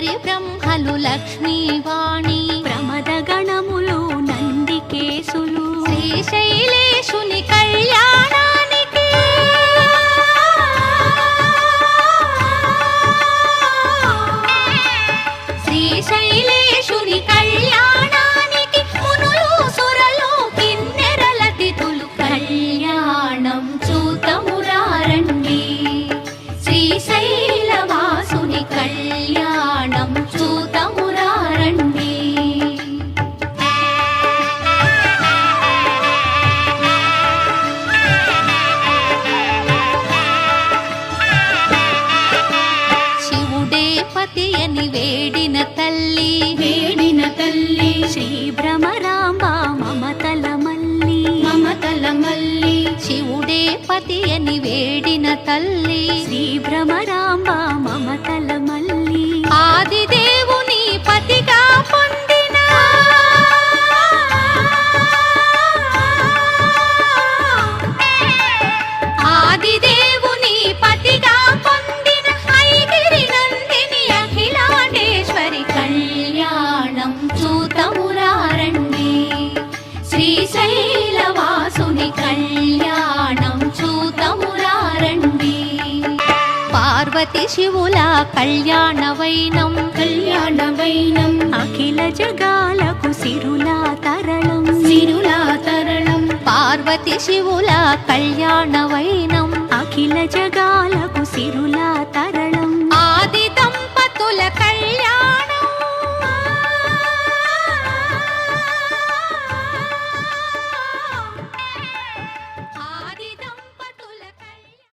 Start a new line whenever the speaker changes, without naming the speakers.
పరిబ్రహ్మలు లక్ష్మీవాణి
ప్రమద గణములు నందికేశులు
శ్రీశైలేశుని కళ్యాణానికి శ్రీశైలేశుని కళ్యాణానికి మునులు సురలు కిన్నెరల తిథులు కళ్యాణం చూతమురారండి శ్రీశైలవాసుని కళ్యాణం చూతమురారండి శివుడే పతి అని వేడిన తల్లి
శ్రీ భ్రమరాంబ మమతల మల్లి
శివుడే పతి అని వేడిన తల్లి
శ్రీ భ్రమరాంబ మమతల మల్లి
ఆదిదేవుని పతిగా పొందిన ఆదిదేవుని పతిగా పొందిన ఐగిరి నందిని అఖిలాండేశ్వరి కళ్యాణం చూతమురారండి శ్రీశైలవాసుని కళ్యాణం చూతమురారండి పార్వతి శివుల కళ్యాణ వైనం
అఖిల జగాలకు సిరులా తరళం
పార్వతి శివుల కళ్యాణ వైనం
అఖిల జగాలకు సిరులా తరళం
ఆది దంపతుల కళ్యాణ